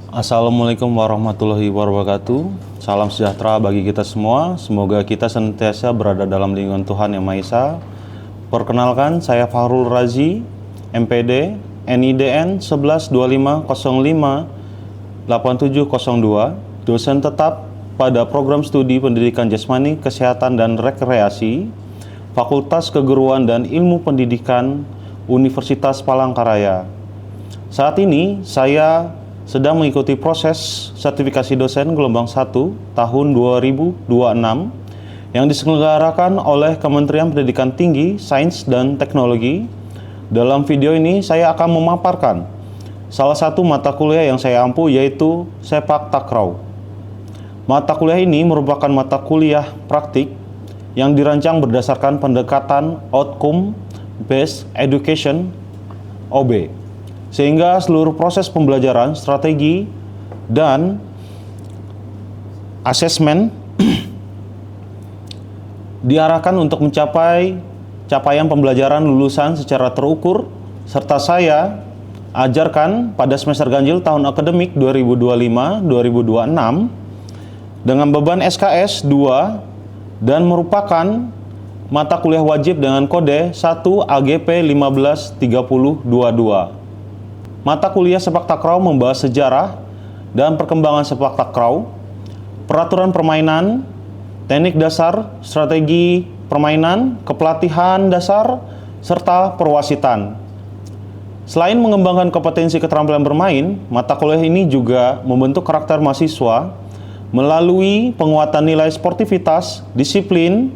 Assalamualaikum warahmatullahi wabarakatuh. Salam sejahtera bagi kita semua. Semoga kita senantiasa berada dalam lindungan Tuhan Yang Maha Esa. Perkenalkan, saya Fahrul Razi, MPD, NIDN 1125058702, dosen tetap pada program studi Pendidikan Jasmani, Kesehatan dan Rekreasi, Fakultas Keguruan dan Ilmu Pendidikan, Universitas Palangkaraya. Saat ini saya sedang mengikuti proses sertifikasi dosen gelombang 1 tahun 2026 yang diselenggarakan oleh Kementerian Pendidikan Tinggi, Sains dan Teknologi. Dalam video ini saya akan memaparkan salah satu mata kuliah yang saya ampu, yaitu Sepak Takraw. Mata kuliah ini merupakan mata kuliah praktik yang dirancang berdasarkan pendekatan Outcome Based Education (OB), sehingga seluruh proses pembelajaran, strategi, dan asesmen diarahkan untuk mencapai capaian pembelajaran lulusan secara terukur, serta saya ajarkan pada semester ganjil tahun akademik 2025-2026 dengan beban SKS 2 dan merupakan mata kuliah wajib dengan kode 1 AGP 153022. Mata kuliah Sepak Takraw membahas sejarah dan perkembangan sepak takraw, peraturan permainan, teknik dasar, strategi permainan, kepelatihan dasar, serta perwasitan. Selain mengembangkan kompetensi keterampilan bermain, mata kuliah ini juga membentuk karakter mahasiswa melalui penguatan nilai sportivitas, disiplin,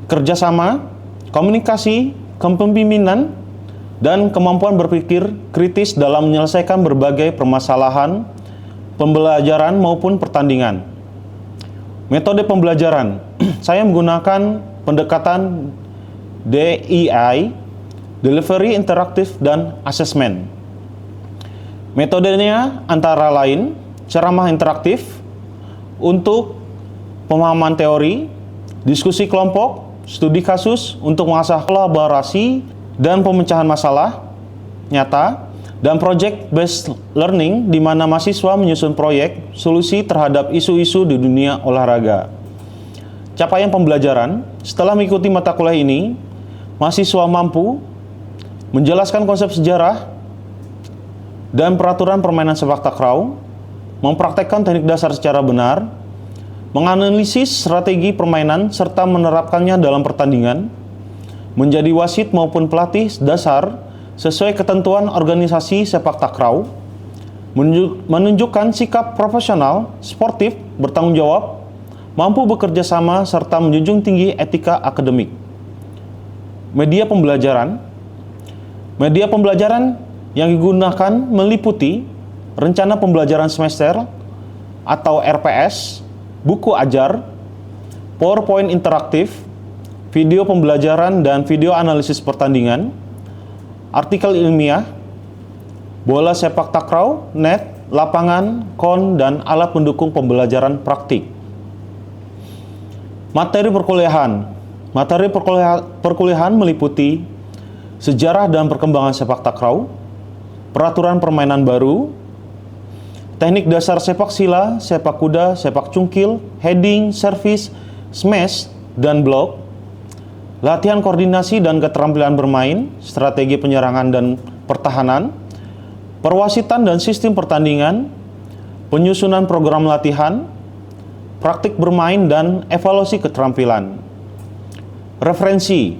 kerjasama, komunikasi, kepemimpinan, dan kemampuan berpikir kritis dalam menyelesaikan berbagai permasalahan pembelajaran maupun pertandingan. Metode pembelajaran, saya menggunakan pendekatan DEI, Delivery, Interaktif, dan Assessment. Metodenya antara lain ceramah interaktif untuk pemahaman teori, diskusi kelompok, studi kasus untuk mengasah kolaborasi dan pemecahan masalah nyata, dan project based learning di mana mahasiswa menyusun proyek solusi terhadap isu-isu di dunia olahraga. Capaian pembelajaran, setelah mengikuti mata kuliah ini, mahasiswa mampu menjelaskan konsep sejarah dan peraturan permainan sepak takraw, mempraktekkan teknik dasar secara benar, menganalisis strategi permainan serta menerapkannya dalam pertandingan, menjadi wasit maupun pelatih dasar sesuai ketentuan organisasi sepak takraw, menunjukkan sikap profesional, sportif, bertanggung jawab, mampu bekerja sama, serta menjunjung tinggi etika akademik. Media pembelajaran yang digunakan meliputi rencana pembelajaran semester atau RPS, buku ajar, PowerPoint interaktif, video pembelajaran dan video analisis pertandingan, artikel ilmiah, bola sepak takraw, net, lapangan, kon, dan alat pendukung pembelajaran praktik. Materi perkuliahan meliputi sejarah dan perkembangan sepak takraw, peraturan permainan baru, teknik dasar sepak sila, sepak kuda, sepak cungkil, heading, service, smash, dan block, latihan koordinasi dan keterampilan bermain, strategi penyerangan dan pertahanan, perwasitan dan sistem pertandingan, penyusunan program latihan, praktik bermain, dan evaluasi keterampilan. Referensi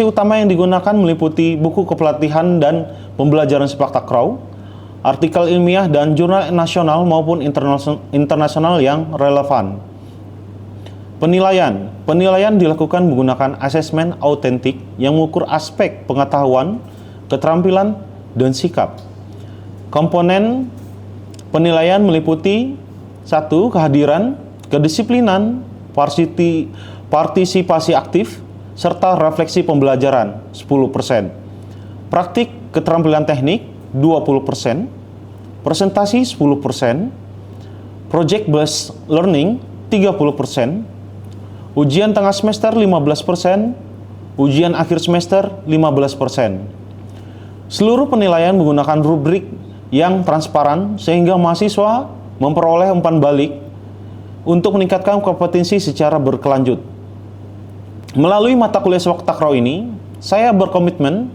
utama yang digunakan meliputi buku kepelatihan dan pembelajaran sepak takraw, artikel ilmiah, dan jurnal nasional maupun internasional yang relevan. Penilaian dilakukan menggunakan asesmen autentik yang mengukur aspek pengetahuan, keterampilan, dan sikap. Komponen penilaian meliputi 1. Kehadiran, kedisiplinan, partisipasi aktif, serta refleksi pembelajaran 10%. Praktik keterampilan teknik 20%, presentasi 10%, project based learning 30%, ujian tengah semester 15%, ujian akhir semester 15%. Seluruh penilaian menggunakan rubrik yang transparan sehingga mahasiswa memperoleh umpan balik untuk meningkatkan kompetensi secara berkelanjut. Melalui mata kuliah sepak takraw ini, saya berkomitmen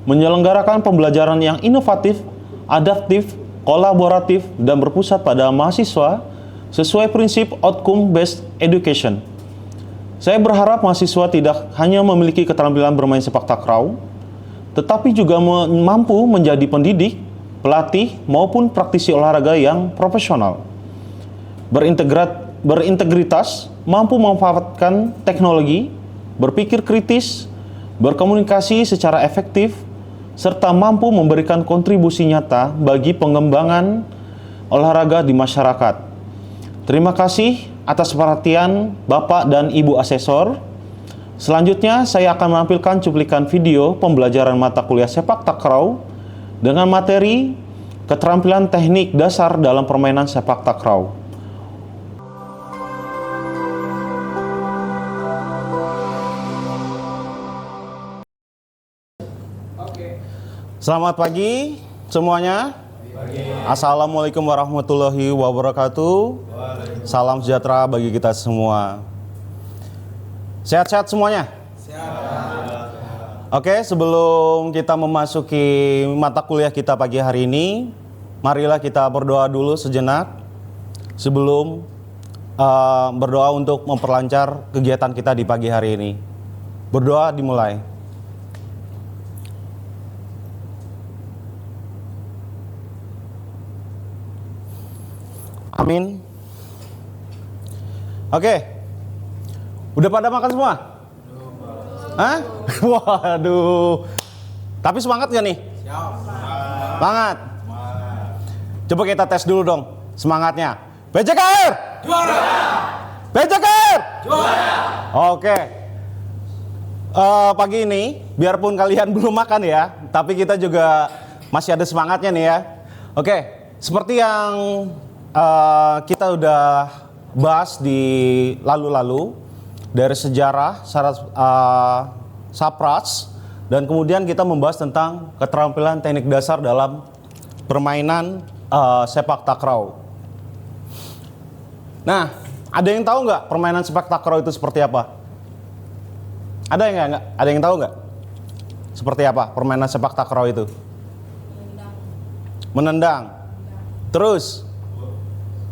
menyelenggarakan pembelajaran yang inovatif, adaptif, kolaboratif, dan berpusat pada mahasiswa sesuai prinsip outcome based education. Saya berharap mahasiswa tidak hanya memiliki keterampilan bermain sepak takraw, tetapi juga mampu menjadi pendidik, pelatih, maupun praktisi olahraga yang profesional. Berintegritas, mampu memanfaatkan teknologi, berpikir kritis, berkomunikasi secara efektif, serta mampu memberikan kontribusi nyata bagi pengembangan olahraga di masyarakat. Terima kasih atas perhatian Bapak dan Ibu Asesor. Selanjutnya, saya akan menampilkan cuplikan video pembelajaran mata kuliah sepak takraw dengan materi keterampilan teknik dasar dalam permainan sepak takraw. Selamat pagi semuanya. Assalamualaikum warahmatullahi wabarakatuh. Salam sejahtera bagi kita semua. Sehat-sehat semuanya? Sehat. Oke, sebelum kita memasuki mata kuliah kita pagi hari ini, marilah kita berdoa dulu sejenak sebelum berdoa untuk memperlancar kegiatan kita di pagi hari ini. Berdoa dimulai. Amin. Oke. Udah pada makan semua? Hah? Waduh. Tapi semangat gak nih? Semangat. Coba kita tes dulu dong semangatnya. BJKR! Juara! BJKR! Juara! Oke. Pagi ini, biarpun kalian belum makan ya, tapi kita juga masih ada semangatnya nih ya. Oke, seperti yang kita udah bahas di lalu-lalu dari sejarah Sapras, dan kemudian kita membahas tentang keterampilan teknik dasar dalam permainan sepak takraw. Nah, ada yang tahu nggak permainan sepak takraw itu seperti apa? Ada yang nggak? Ada yang tahu nggak? Seperti apa permainan sepak takraw itu? Menendang. Terus?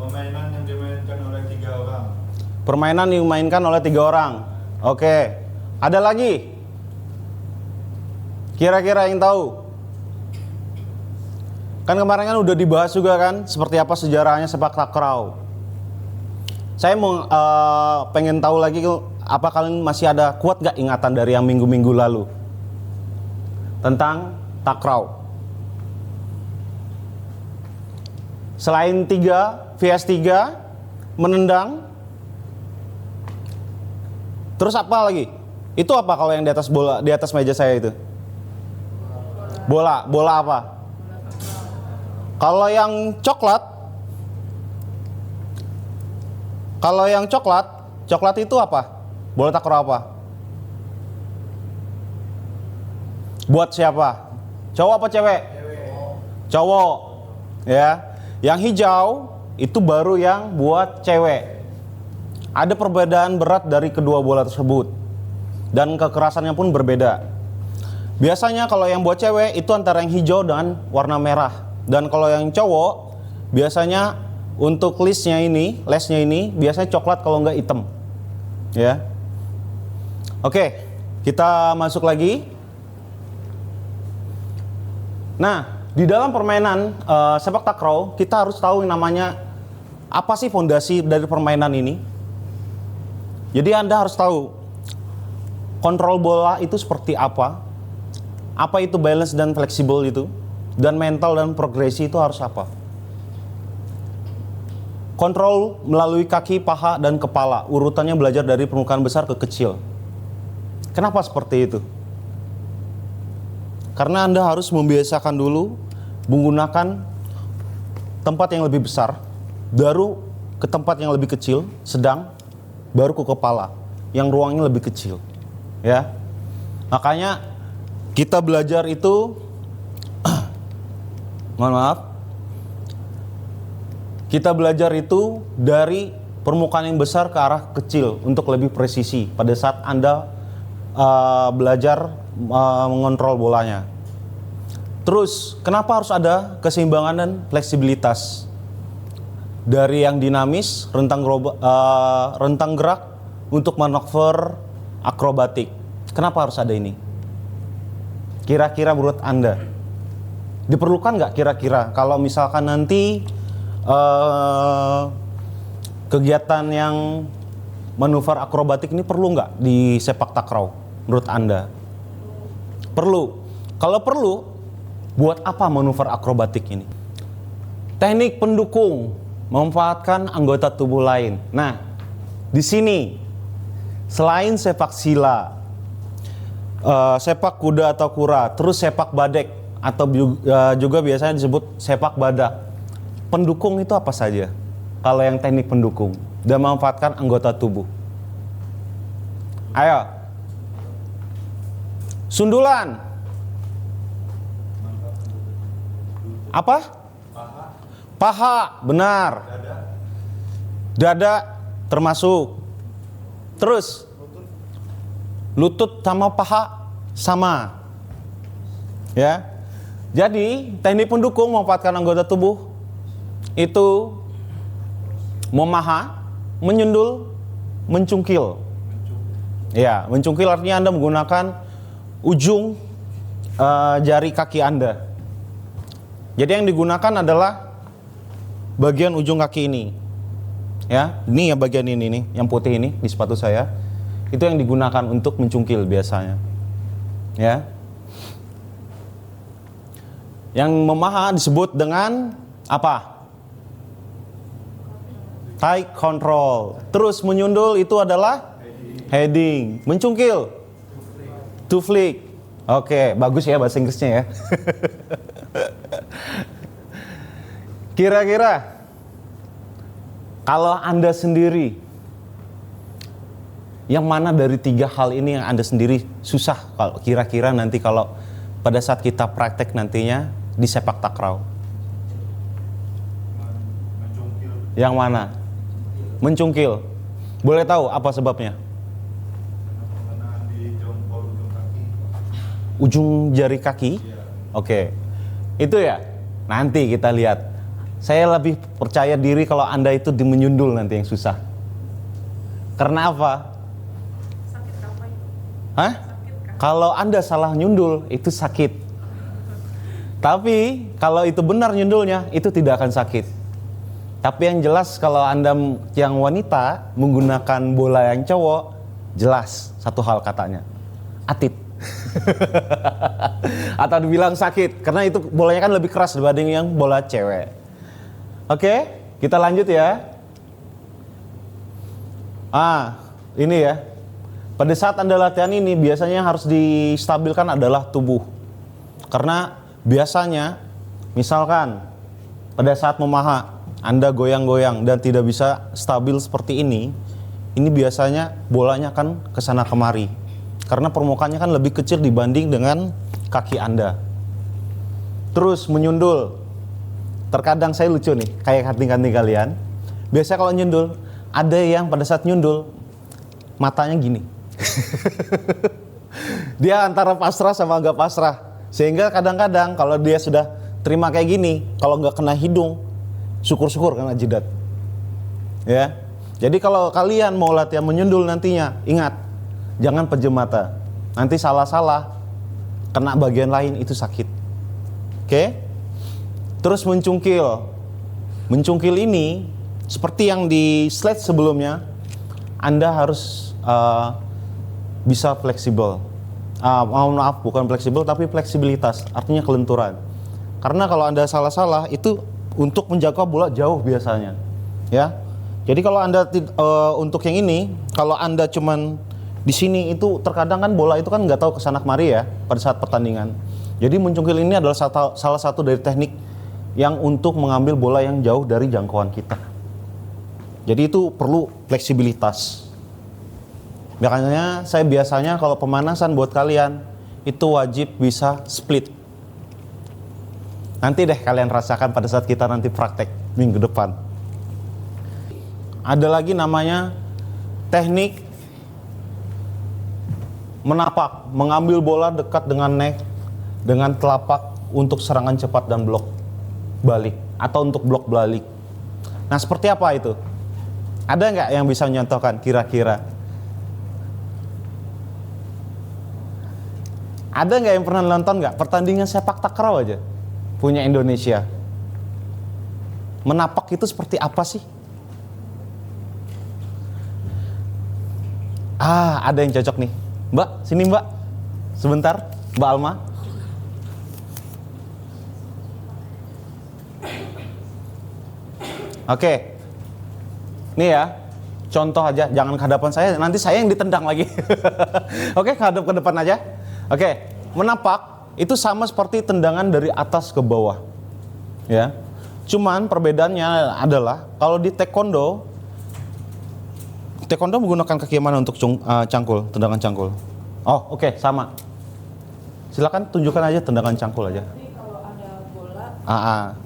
Permainan yang dimainkan oleh 3 orang. Permainan yang dimainkan oleh 3 orang. Oke. Ada lagi? Kira-kira yang tahu? Kan kemarin kan udah dibahas juga kan, seperti apa sejarahnya sepak takraw. Saya mau pengen tahu lagi, apa kalian masih ada kuat gak ingatan dari yang minggu-minggu lalu tentang takraw? Selain 3 vs 3, menendang, terus apa lagi? Itu apa kalau yang di atas bola, di atas meja saya itu? Bola apa? Kalau yang coklat itu apa? Bola takraw apa? Buat siapa? Cowok apa cewek? Cowok. Ya. Yang hijau itu baru yang buat cewek. Ada perbedaan berat dari kedua bola tersebut, dan kekerasannya pun berbeda. Biasanya kalau yang buat cewek itu antara yang hijau dan warna merah, dan kalau yang cowok biasanya untuk lesnya ini biasanya coklat kalau nggak hitam. Ya. Oke, kita masuk lagi. Nah, di dalam permainan sepak takraw, kita harus tahu yang namanya apa sih fondasi dari permainan ini. Jadi Anda harus tahu kontrol bola itu seperti apa itu balance dan fleksibel itu, dan mental dan progresi itu harus apa. Kontrol melalui kaki, paha, dan kepala. Urutannya belajar dari permukaan besar ke kecil. Kenapa seperti itu? Karena Anda harus membiasakan dulu menggunakan tempat yang lebih besar, baru ke tempat yang lebih kecil, sedang, baru ke kepala, yang ruangnya lebih kecil. Ya, makanya kita belajar itu, mohon maaf, Kita belajar itu dari permukaan yang besar ke arah kecil untuk lebih presisi pada saat Anda belajar mengontrol bolanya. Terus, kenapa harus ada keseimbangan dan fleksibilitas? Dari yang dinamis, rentang gerak untuk manuver akrobatik. Kenapa harus ada ini? Kira-kira menurut Anda, diperlukan nggak kira-kira kalau misalkan nanti kegiatan yang manuver akrobatik ini perlu nggak di sepak takraw menurut Anda? Perlu. Kalau perlu, buat apa manuver akrobatik ini? Teknik pendukung, memanfaatkan anggota tubuh lain. Nah, di sini selain sepak sila, sepak kuda atau kura, terus sepak badek atau juga biasanya disebut sepak badak. Pendukung itu apa saja? Kalau yang teknik pendukung dan memanfaatkan anggota tubuh. Ayo. Sundulan. Apa? Paha, benar. Dada termasuk. Terus lutut sama paha sama. Ya. Jadi, teknik pendukung memanfaatkan anggota tubuh itu memaha, menyundul, mencungkil. Ya, mencungkil artinya Anda menggunakan ujung jari kaki Anda. Jadi yang digunakan adalah bagian ujung kaki ini. Ya, ini ya bagian ini nih, yang putih ini di sepatu saya. Itu yang digunakan untuk mencungkil biasanya. Ya. Yang memaha disebut dengan apa? Tight control. Terus menyundul itu adalah heading. Mencungkil to flick. Oke, bagus ya bahasa Inggrisnya ya. Kira-kira kalau Anda sendiri, yang mana dari 3 hal ini yang Anda sendiri susah kalau kira-kira nanti kalau pada saat kita praktek nantinya di sepak takraw? Mencungkil. Yang mana? Mencungkil. Boleh tahu apa sebabnya? Karena pengenaan di jempol ujung kaki. Ujung jari kaki? Iya. Oke. Itu ya? Nanti kita lihat. Saya lebih percaya diri kalau Anda itu di menyundul nanti yang susah. Karena apa? Sakit apa itu? Hah? Kalau Anda salah nyundul, itu sakit. Tapi kalau itu benar nyundulnya, itu tidak akan sakit. Tapi yang jelas kalau Anda yang wanita menggunakan bola yang cowok, jelas satu hal katanya, atit. Atau dibilang sakit, karena itu bolanya kan lebih keras dibanding yang bola cewek. Oke, kita lanjut ya. Ini ya. Pada saat Anda latihan ini biasanya yang harus distabilkan adalah tubuh. Karena biasanya misalkan pada saat memaha Anda goyang-goyang dan tidak bisa stabil seperti ini biasanya bolanya kan kesana kemari. Karena permukaannya kan lebih kecil dibanding dengan kaki Anda. Terus menyundul. Terkadang saya lucu nih, kayak kating-kating kalian. Biasanya kalau nyundul, ada yang pada saat nyundul matanya gini. Dia antara pasrah sama agak pasrah. Sehingga kadang-kadang kalau dia sudah terima kayak gini, kalau nggak kena hidung, syukur-syukur kena jidat. Ya. Jadi kalau kalian mau latihan menyundul nantinya, ingat, jangan pejam mata. Nanti salah-salah kena bagian lain itu sakit. Oke? Terus mencungkil. Mencungkil ini seperti yang di slide sebelumnya, Anda harus bisa fleksibel. Maaf, bukan fleksibel tapi fleksibilitas, artinya kelenturan. Karena kalau Anda salah-salah itu untuk menjangkau bola jauh biasanya. Ya. Jadi kalau Anda untuk yang ini, kalau Anda cuman di sini itu terkadang kan bola itu kan nggak tahu kesana kemari ya pada saat pertandingan. Jadi mencungkil ini adalah salah satu dari teknik yang untuk mengambil bola yang jauh dari jangkauan kita. Jadi itu perlu fleksibilitas. Makanya saya biasanya kalau pemanasan buat kalian itu wajib bisa split. Nanti deh kalian rasakan pada saat kita nanti praktek minggu depan. ada lagi namanya teknik menapak, mengambil bola dekat dengan neck dengan telapak untuk serangan cepat dan blok balik atau untuk blok balik. Nah, seperti apa itu? Ada nggak yang bisa menyontohkan kira-kira? Ada nggak yang pernah nonton nggak pertandingan sepak takraw aja punya Indonesia? Menapak itu seperti apa sih? Ada yang cocok nih. Mbak, sini Mbak. Sebentar, Mbak Alma. Oke. Nih ya, contoh aja, jangan ke hadapan saya, nanti saya yang ditendang lagi. Oke, hadap ke depan aja. Oke, menapak itu sama seperti tendangan dari atas ke bawah. Ya. Cuman perbedaannya adalah kalau di taekwondo menggunakan kaki yang mana untuk cangkul, tendangan cangkul? Oh, oke, sama. Silakan tunjukkan aja tendangan cangkul aja. Jadi kalau ada bola,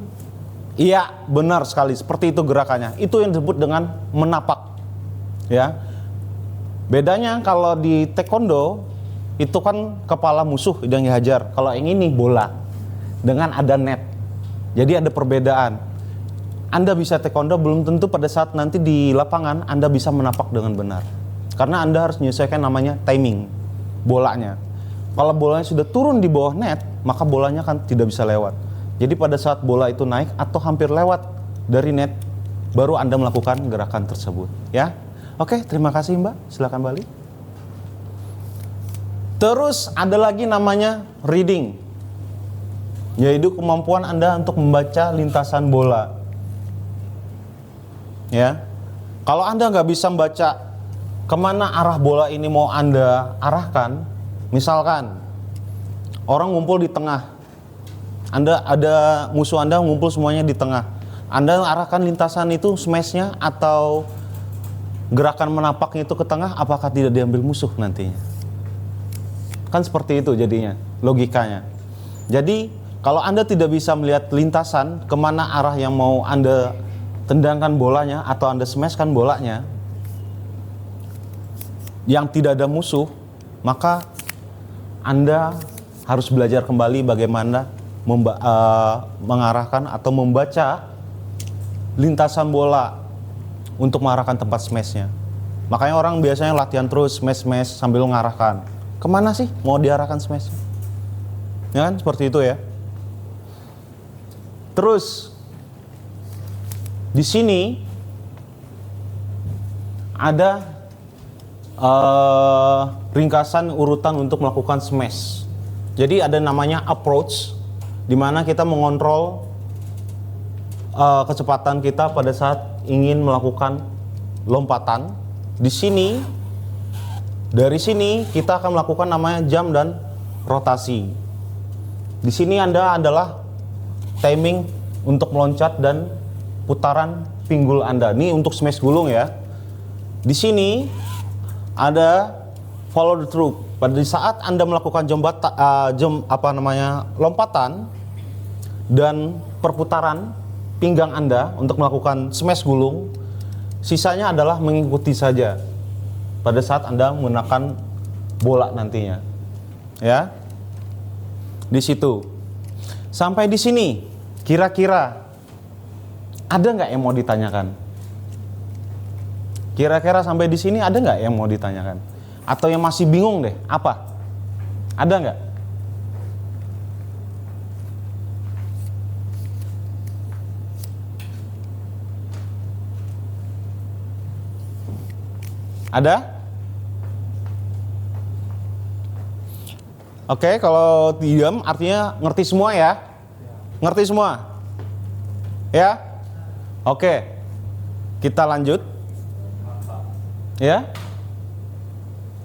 Iya, benar sekali. Seperti itu gerakannya. Itu yang disebut dengan menapak. Ya. Bedanya kalau di taekwondo itu kan kepala musuh yang dihajar. Kalau yang ini bola dengan ada net. Jadi ada perbedaan. Anda bisa taekwondo belum tentu pada saat nanti di lapangan Anda bisa menapak dengan benar. Karena Anda harus menyesuaikan namanya timing bolanya. Kalau bolanya sudah turun di bawah net, maka bolanya kan tidak bisa lewat. Jadi pada saat bola itu naik atau hampir lewat dari net, baru Anda melakukan gerakan tersebut. Ya, oke, terima kasih Mbak. Silakan balik. Terus ada lagi namanya reading, yaitu kemampuan Anda untuk membaca lintasan bola. Ya, kalau Anda nggak bisa membaca kemana arah bola ini mau Anda arahkan, misalkan orang ngumpul di tengah, Anda ada musuh Anda ngumpul semuanya di tengah, Anda arahkan lintasan itu smashnya atau gerakan menapaknya itu ke tengah, apakah tidak diambil musuh nantinya? Kan seperti itu jadinya logikanya. Jadi kalau Anda tidak bisa melihat lintasan kemana arah yang mau Anda tendangkan bolanya atau Anda smashkan bolanya yang tidak ada musuh, maka Anda harus belajar kembali bagaimana mengarahkan atau membaca lintasan bola untuk mengarahkan tempat smashnya. Makanya orang biasanya latihan terus smash sambil mengarahkan. Kemana sih mau diarahkan smashnya? Ya kan, seperti itu ya. Terus di sini ada ringkasan urutan untuk melakukan smash. Jadi ada namanya approach, di mana kita mengontrol kecepatan kita pada saat ingin melakukan lompatan. Di sini, dari sini kita akan melakukan namanya jump dan rotasi. Di sini Anda adalah timing untuk meloncat dan putaran pinggul Anda. Ini untuk smash gulung ya. Di sini ada follow the through. Pada saat Anda melakukan lompatan dan perputaran pinggang Anda untuk melakukan smash gulung, sisanya adalah mengikuti saja pada saat Anda menggunakan bola nantinya. Ya. Di situ. Sampai di sini kira-kira ada nggak yang mau ditanyakan? Kira-kira sampai di sini ada nggak yang mau ditanyakan? Atau yang masih bingung deh, apa? Ada nggak? Ada? Oke, kalau diam artinya ngerti semua ya? Ngerti semua? Ya? Oke, kita lanjut. Ya?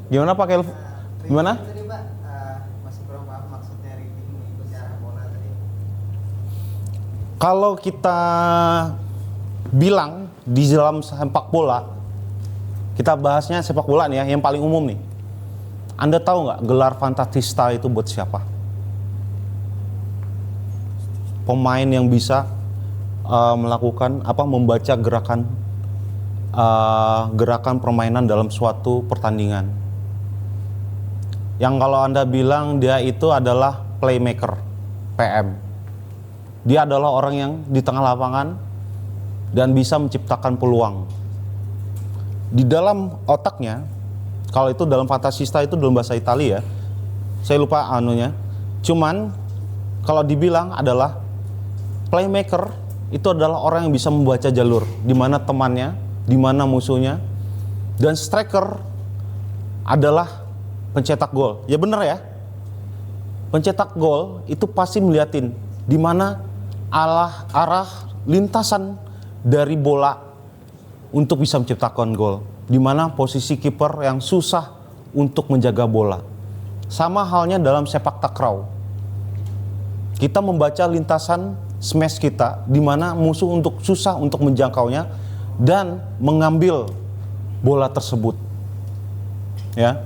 Gimana Pak Kelvin? Gimana? Tadi Pak, masih kurang paham maksudnya reading mengikuti arah bola tadi. Kalau kita bilang di dalam sepak bola, kita bahasnya sepak bola nih ya, yang paling umum nih. Anda tahu nggak gelar Fantasista itu buat siapa? Pemain yang bisa melakukan membaca gerakan gerakan permainan dalam suatu pertandingan. Yang kalau Anda bilang dia itu adalah playmaker, PM. Dia adalah orang yang di tengah lapangan dan bisa menciptakan peluang. Di dalam otaknya, kalau itu dalam fantasista itu dalam bahasa Italia ya, saya lupa anunya. Cuman kalau dibilang adalah playmaker itu adalah orang yang bisa membaca jalur, di mana temannya, di mana musuhnya. Dan striker adalah pencetak gol. Ya benar ya. Pencetak gol itu pasti melihatin di mana arah lintasan dari bola untuk bisa menciptakan gol. Di mana posisi kiper yang susah untuk menjaga bola. Sama halnya dalam sepak takraw. Kita membaca lintasan smash kita, di mana musuh susah untuk menjangkaunya dan mengambil bola tersebut. Ya.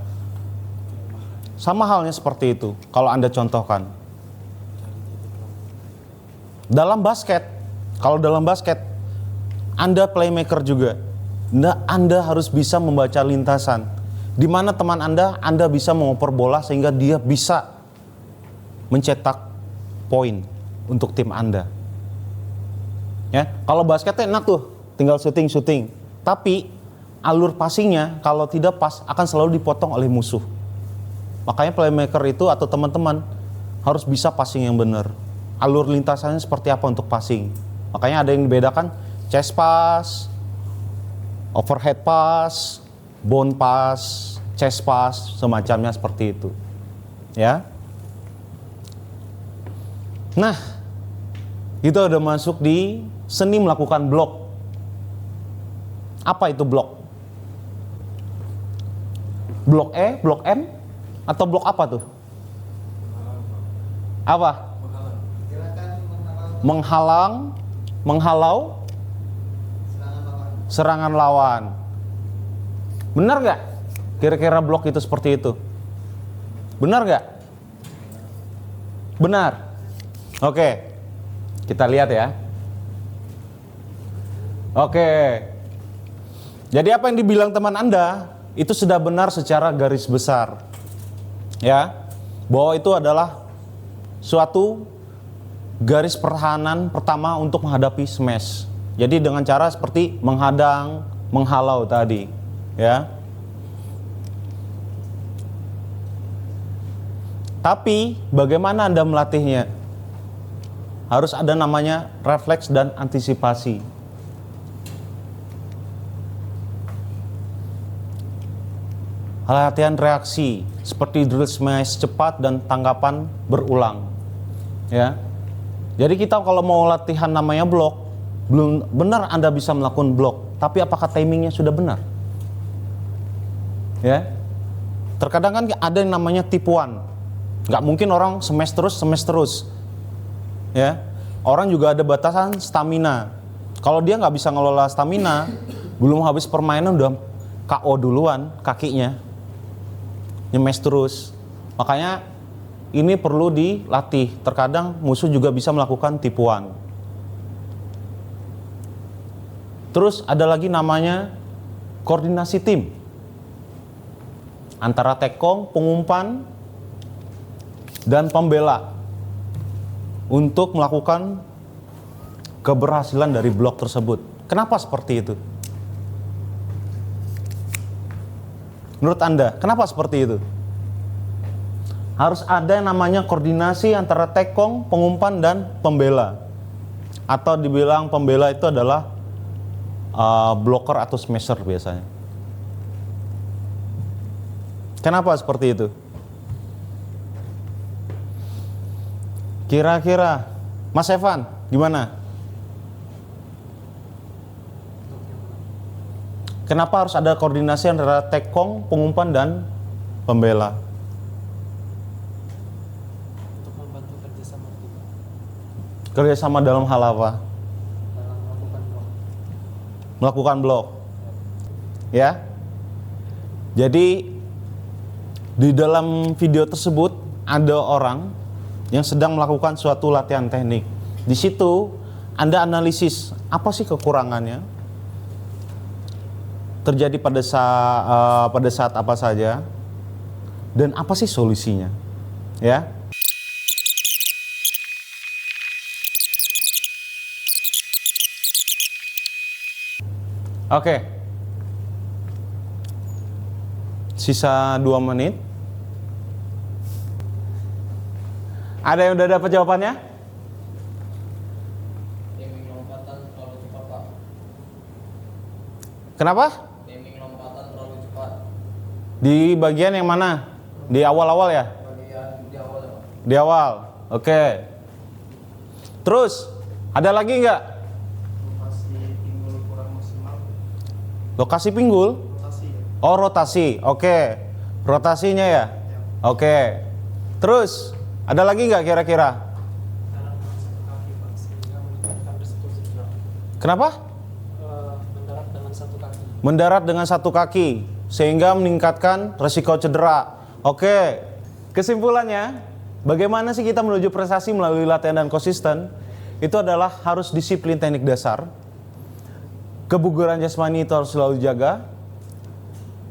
Sama halnya seperti itu kalau Anda contohkan. Dalam basket, kalau dalam basket Anda playmaker juga. Anda harus bisa membaca lintasan. Di mana teman Anda bisa mengoper bola sehingga dia bisa mencetak poin untuk tim Anda. Ya, kalau basketnya enak tuh, tinggal shooting. Tapi alur passingnya kalau tidak pas akan selalu dipotong oleh musuh. Makanya playmaker itu atau teman-teman harus bisa passing yang benar. Alur lintasannya seperti apa untuk passing. Makanya ada yang dibedakan chest pass, overhead pass, bound pass, chest pass, semacamnya seperti itu. Ya. Nah, itu udah masuk di seni melakukan blok. Apa itu blok? Blok E, blok M, atau blok apa tuh? Apa? Menghalau serangan lawan. Benar gak? Kira-kira blok itu seperti itu. Benar gak? Benar. Oke, kita lihat ya. Oke. Jadi apa yang dibilang teman Anda itu sudah benar secara garis besar. Ya. Bahwa itu adalah suatu garis pertahanan pertama untuk menghadapi smash. Jadi dengan cara seperti menghadang, menghalau tadi, ya. Tapi bagaimana Anda melatihnya? Harus ada namanya refleks dan antisipasi. Latihan reaksi seperti drill smash cepat dan tanggapan berulang. Ya. Jadi kita kalau mau latihan namanya blok, belum benar Anda bisa melakukan blok, tapi apakah timingnya sudah benar? Ya. Terkadang kan ada yang namanya tipuan. Nggak mungkin orang smash terus. Ya. Orang juga ada batasan stamina. Kalau dia nggak bisa ngelola stamina, belum habis permainan udah KO duluan kakinya. Nyemes terus. Makanya ini perlu dilatih. Terkadang musuh juga bisa melakukan tipuan. Terus ada lagi namanya koordinasi tim. Antara tekong, pengumpan, dan pembela. Untuk melakukan keberhasilan dari blok tersebut. Kenapa seperti itu? Menurut Anda, kenapa seperti itu? Harus ada yang namanya koordinasi antara tekong, pengumpan, dan pembela. Atau dibilang pembela itu adalah blocker atau smasher biasanya. Kenapa seperti itu? Kira-kira Mas Evan, gimana? Kenapa harus ada koordinasi antara tekong, pengumpan, dan pembela? Kerjasama dalam hal apa? Dalam Melakukan blok. Ya. Jadi di dalam video tersebut ada orang yang sedang melakukan suatu latihan teknik. Di situ Anda analisis apa sih kekurangannya, terjadi pada saat apa saja, dan apa sih solusinya, ya. Oke. Sisa 2 menit. Ada yang udah dapat jawabannya? Timing lompatan terlalu cepat, Pak. Kenapa? Timing lompatan terlalu cepat. Di bagian yang mana? Di awal-awal ya? Bagian di awal, Pak. Di awal. Oke. Terus, ada lagi nggak? Lokasi pinggul kurang maksimal. Lokasi pinggul? Rotasi ya. Oh, rotasi. Oke. Rotasinya ya? Oke. Terus, ada lagi nggak kira-kira? Kaki, Pak, sehingga meningkatkan resiko cedera. Kenapa? Mendarat dengan satu kaki. Mendarat dengan satu kaki, sehingga meningkatkan resiko cedera. Oke. Kesimpulannya, bagaimana sih kita menuju prestasi melalui latihan dan konsisten? Itu adalah harus disiplin teknik dasar. Kebugaran jasmani itu harus selalu dijaga.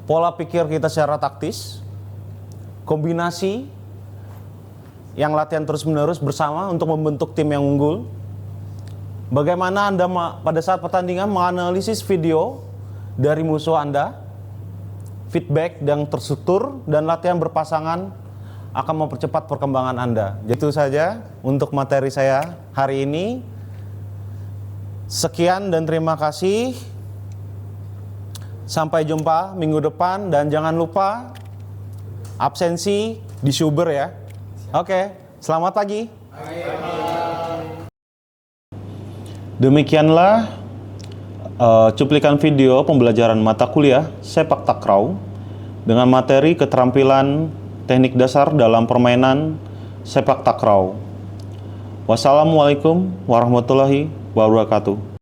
Pola pikir kita secara taktis. Kombinasi yang latihan terus-menerus bersama untuk membentuk tim yang unggul. Bagaimana Anda pada saat pertandingan menganalisis video dari musuh Anda, feedback yang terstruktur, dan latihan berpasangan akan mempercepat perkembangan Anda. Itu saja untuk materi saya hari ini. Sekian dan terima kasih. Sampai jumpa minggu depan, dan jangan lupa absensi di Suber ya. Oke, selamat pagi. Demikianlah cuplikan video pembelajaran mata kuliah sepak takraw dengan materi keterampilan teknik dasar dalam permainan sepak takraw. Wassalamualaikum warahmatullahi wabarakatuh.